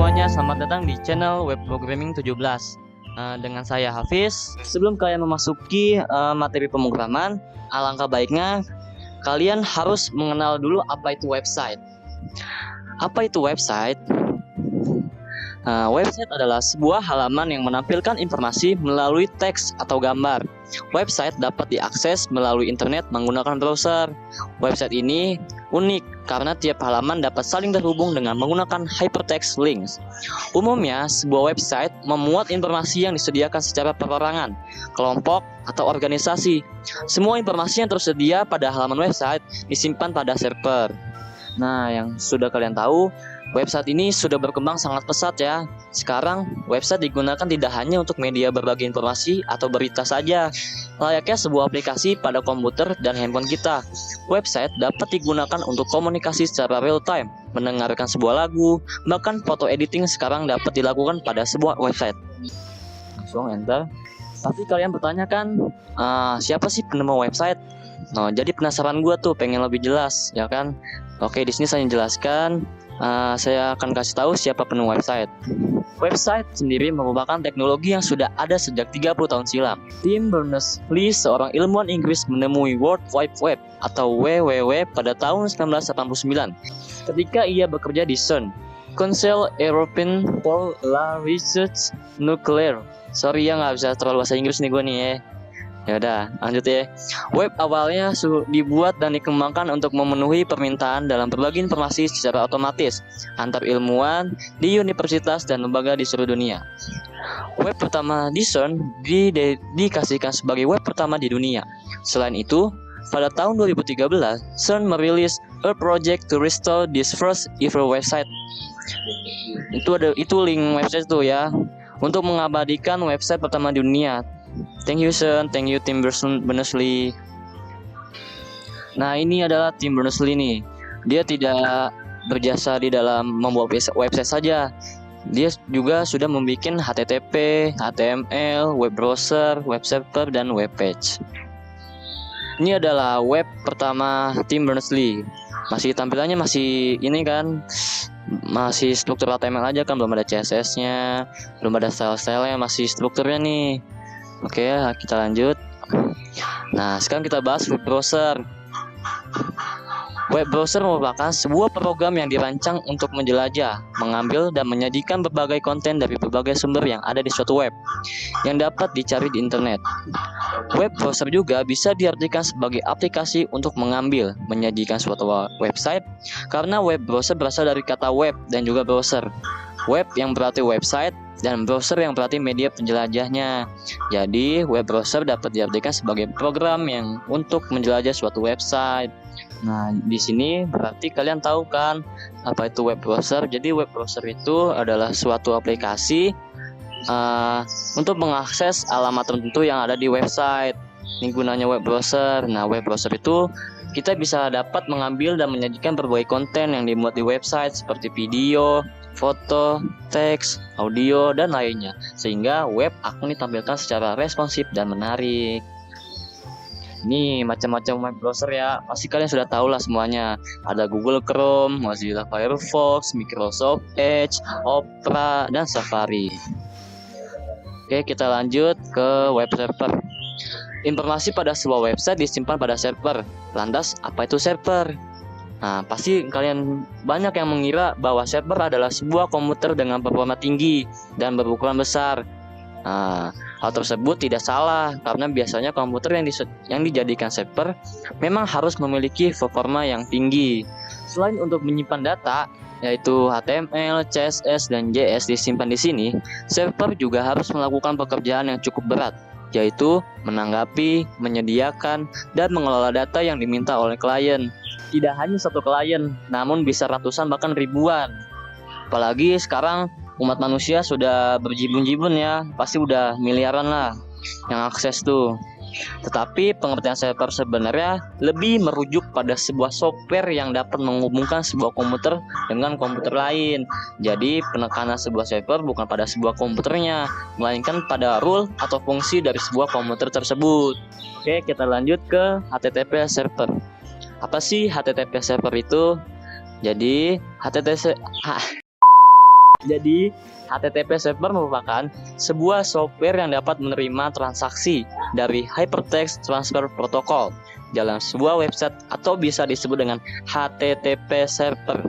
semuanya, selamat datang di channel Web Programming 17. Dengan saya Hafiz. Sebelum kalian memasuki materi pemrograman, alangkah baiknya kalian harus mengenal dulu apa itu website. Apa itu website? Website adalah sebuah halaman yang menampilkan informasi melalui teks atau gambar. Website dapat diakses melalui internet menggunakan browser. Website ini unik karena tiap halaman dapat saling terhubung dengan menggunakan hypertext links. Umumnya, sebuah website memuat informasi yang disediakan secara perorangan, kelompok, atau organisasi. Semua informasi yang tersedia pada halaman website disimpan pada server. Nah, yang sudah kalian tahu, website ini sudah berkembang sangat pesat ya. Sekarang, website digunakan tidak hanya untuk media berbagi informasi atau berita saja. Layaknya sebuah aplikasi pada komputer dan handphone kita, website dapat digunakan untuk komunikasi secara real time, mendengarkan sebuah lagu, bahkan foto editing sekarang dapat dilakukan pada sebuah website. Langsung enter. Pasti kalian bertanyakan, siapa sih penemu website? Nah, jadi penasaran gue tuh, pengen lebih jelas, ya kan? Oke, di sini saya jelaskan. Saya akan kasih tahu siapa penemu website. Website sendiri merupakan teknologi yang sudah ada sejak 30 tahun silam. Tim Berners-Lee, seorang ilmuwan Inggris, menemui World Wide Web atau WWW pada tahun 1989 ketika ia bekerja di CERN, Council Européen pour la Recherche Nucléaire. Sorry ya, nggak bisa terlalu bahasa Inggris nih gue nih ya. Ya udah, lanjut ya. Web awalnya dibuat dan dikembangkan untuk memenuhi permintaan dalam berbagi informasi secara otomatis antar ilmuwan di universitas dan lembaga di seluruh dunia. Web pertama di CERN dikasihkan sebagai web pertama di dunia. Selain itu, pada tahun 2013, CERN merilis a project to restore this first ever website. Itu link website tuh ya, untuk mengabadikan website pertama di dunia. Thank you Sun, thank you Tim Berners-Lee. Nah, ini adalah Tim Berners-Lee nih. Dia tidak berjasa di dalam membuat website saja. Dia juga sudah membuat HTTP, HTML, web browser, web server, dan web page. Ini adalah web pertama Tim Berners-Lee. Masih tampilannya masih ini kan, masih struktur HTML aja kan, belum ada CSS-nya, belum ada style-style-nya, masih strukturnya nih. Oke, kita lanjut. Nah, sekarang kita bahas web browser. Web browser merupakan sebuah program yang dirancang untuk menjelajah, mengambil, dan menyajikan berbagai konten dari berbagai sumber yang ada di suatu web yang dapat dicari di internet. Web browser juga bisa diartikan sebagai aplikasi untuk mengambil, menyajikan suatu website, karena web browser berasal dari kata web dan juga browser. Web yang berarti website dan browser yang berarti media penjelajahnya. Jadi, web browser dapat diartikan sebagai program yang untuk menjelajah suatu website. Nah, di sini berarti kalian tahu kan apa itu web browser. Jadi, web browser itu adalah suatu aplikasi untuk mengakses alamat tertentu yang ada di website. Ini gunanya web browser. Nah, web browser itu kita bisa dapat mengambil dan menyajikan berbagai konten yang dimuat di website seperti video, foto, teks, audio, dan lainnya, sehingga web akan ditampilkan secara responsif dan menarik. Ini macam-macam web browser ya, pasti kalian sudah tahu lah semuanya. Ada Google Chrome, Mozilla Firefox, Microsoft Edge, Opera, dan Safari. Oke, kita lanjut ke web server. Informasi pada sebuah website disimpan pada server. Lantas, apa itu server? Nah, pasti kalian banyak yang mengira bahwa server adalah sebuah komputer dengan performa tinggi dan berukuran besar. Nah, hal tersebut tidak salah karena biasanya komputer yang dijadikan server memang harus memiliki performa yang tinggi. Selain untuk menyimpan data, yaitu HTML, CSS, dan JS disimpan di sini, server juga harus melakukan pekerjaan yang cukup berat, yaitu menanggapi, menyediakan, dan mengelola data yang diminta oleh klien. Tidak hanya satu klien, namun bisa ratusan bahkan ribuan. Apalagi sekarang umat manusia sudah berjibun-jibun ya, pasti udah miliaran lah yang akses tuh. Tetapi pengertian server sebenarnya lebih merujuk pada sebuah software yang dapat menghubungkan sebuah komputer dengan komputer lain. Jadi penekanan sebuah server bukan pada sebuah komputernya, melainkan pada rule atau fungsi dari sebuah komputer tersebut. Oke, kita lanjut ke HTTP server. Apa sih HTTP server itu? Jadi Jadi, HTTP server merupakan sebuah software yang dapat menerima transaksi dari Hypertext Transfer Protocol dalam sebuah website atau bisa disebut dengan HTTP server.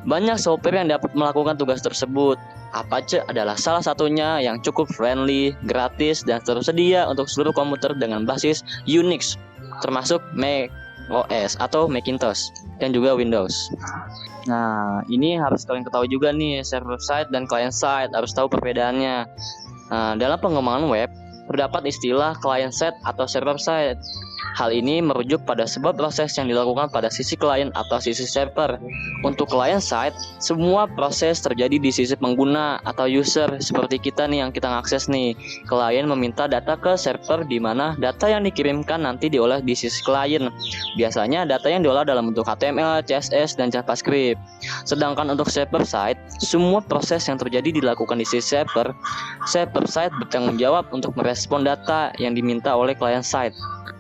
Banyak software yang dapat melakukan tugas tersebut. Apache adalah salah satunya yang cukup friendly, gratis, dan tersedia untuk seluruh komputer dengan basis Unix, termasuk Mac OS atau Macintosh dan juga Windows. Nah, ini harus kalian ketahui juga nih, server side dan client side, harus tahu perbedaannya. Dalam pengembangan web, terdapat istilah client side atau server side. Hal ini merujuk pada sebuah proses yang dilakukan pada sisi klien atau sisi server. Untuk client side, semua proses terjadi di sisi pengguna atau user, seperti kita nih yang kita ngakses nih. Klien meminta data ke server di mana data yang dikirimkan nanti diolah di sisi klien. Biasanya data yang diolah dalam bentuk HTML, CSS, dan JavaScript. Sedangkan untuk server side, semua proses yang terjadi dilakukan di sisi server. Server side bertanggung jawab untuk merespon data yang diminta oleh client side.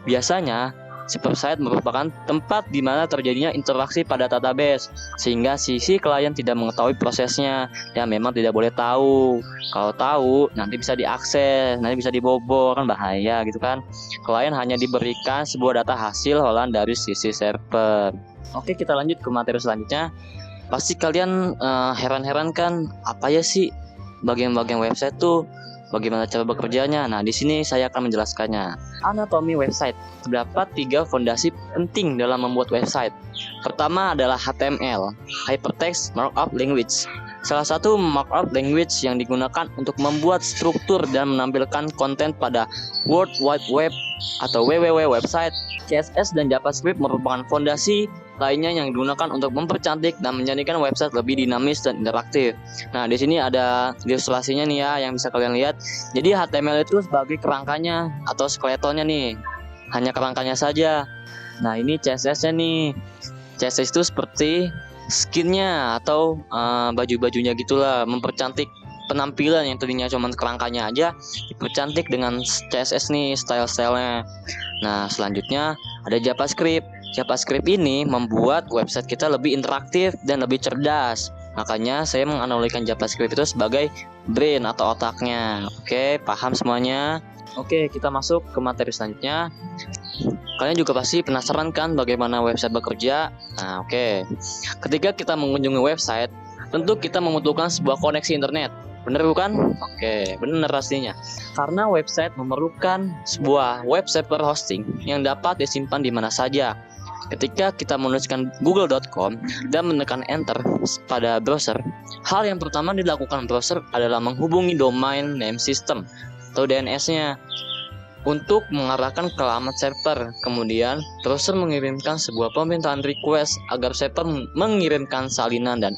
Biasanya, server side merupakan tempat di mana terjadinya interaksi pada database, sehingga sisi klien tidak mengetahui prosesnya dan memang tidak boleh tahu. Kalau tahu, nanti bisa diakses, nanti bisa dibobol, kan bahaya gitu kan. Klien hanya diberikan sebuah data hasil olahan dari sisi server. Oke, kita lanjut ke materi selanjutnya. Pasti kalian heran-heran kan, apa ya sih bagian-bagian website tuh? Bagaimana cara bekerjanya? Nah, di sini saya akan menjelaskannya. Anatomi website. Terdapat 3 fondasi penting dalam membuat website. Pertama adalah HTML, Hypertext Markup Language. Salah satu markup language yang digunakan untuk membuat struktur dan menampilkan konten pada World Wide Web atau WWW website. CSS dan JavaScript merupakan fondasi lainnya yang digunakan untuk mempercantik dan menjadikan website lebih dinamis dan interaktif. Nah, di sini ada ilustrasinya nih ya yang bisa kalian lihat. Jadi HTML itu sebagai kerangkanya atau skeletonnya nih. Hanya kerangkanya saja. Nah, ini CSS-nya nih. CSS itu seperti skinnya atau baju-bajunya gitulah, mempercantik penampilan yang tadinya cuma kerangkanya aja dipercantik dengan CSS nih, style-stylenya. Nah, selanjutnya ada JavaScript. JavaScript ini membuat website kita lebih interaktif dan lebih cerdas. Makanya saya menganalogikan JavaScript itu sebagai brain atau otaknya. Oke, paham semuanya? Oke, kita masuk ke materi selanjutnya. Kalian juga pasti penasaran kan bagaimana website bekerja? Nah, oke. Ketika kita mengunjungi website, tentu kita membutuhkan sebuah koneksi internet. Bener bukan? Oke, bener pastinya. Karena website memerlukan sebuah web server hosting yang dapat disimpan di mana saja. Ketika kita menuliskan google.com dan menekan enter pada browser, hal yang pertama dilakukan browser adalah menghubungi domain name system atau DNS-nya untuk mengarahkan ke alamat server. Kemudian, browser mengirimkan sebuah permintaan request agar server mengirimkan salinan dan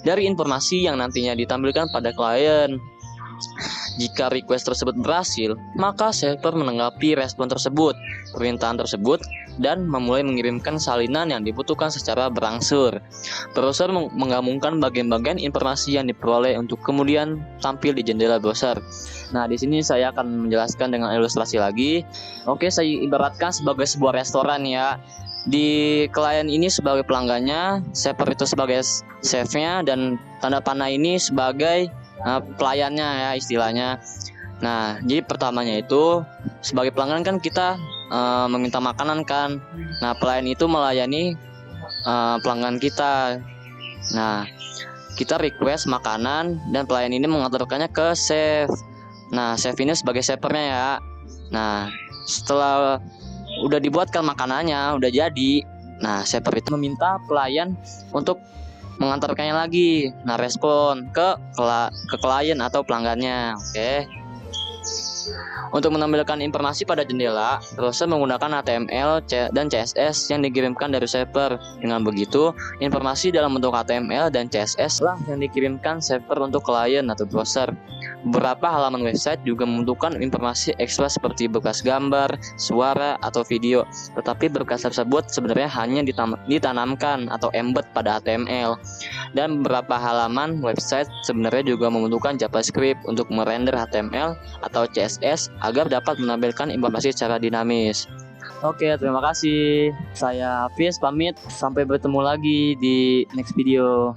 dari informasi yang nantinya ditampilkan pada klien. Jika request tersebut berhasil, maka server menanggapi respon tersebut, permintaan tersebut, dan memulai mengirimkan salinan yang dibutuhkan secara berangsur. Browser menggabungkan bagian-bagian informasi yang diperoleh untuk kemudian tampil di jendela browser. Nah, di sini saya akan menjelaskan dengan ilustrasi lagi. Oke, saya ibaratkan sebagai sebuah restoran ya. Di klien ini sebagai pelanggannya, server itu sebagai chefnya, dan tanda panah ini sebagai pelayannya ya istilahnya. Nah, jadi pertamanya itu sebagai pelanggan kan kita meminta makanan kan. Nah, pelayan itu melayani pelanggan kita. Nah, kita request makanan dan pelayan ini mengantarkannya ke chef. Nah, chef ini sebagai servernya ya. Nah, setelah udah dibuatkan makanannya, udah jadi. Nah, server itu meminta pelayan untuk mengantarkannya lagi. Nah, respon ke klien atau pelanggannya. Oke. Untuk menampilkan informasi pada jendela, browser menggunakan HTML dan CSS yang dikirimkan dari server. Dengan begitu, informasi dalam bentuk HTML dan CSS lah yang dikirimkan server untuk klien atau browser. Beberapa halaman website juga membutuhkan informasi ekstra seperti berkas gambar, suara, atau video. Tetapi berkas tersebut sebenarnya hanya ditanamkan atau embed pada HTML. Dan beberapa halaman website sebenarnya juga membutuhkan JavaScript untuk merender HTML atau CSS agar dapat menampilkan informasi secara dinamis. Oke, terima kasih. Saya Hafiz pamit. Sampai bertemu lagi di next video.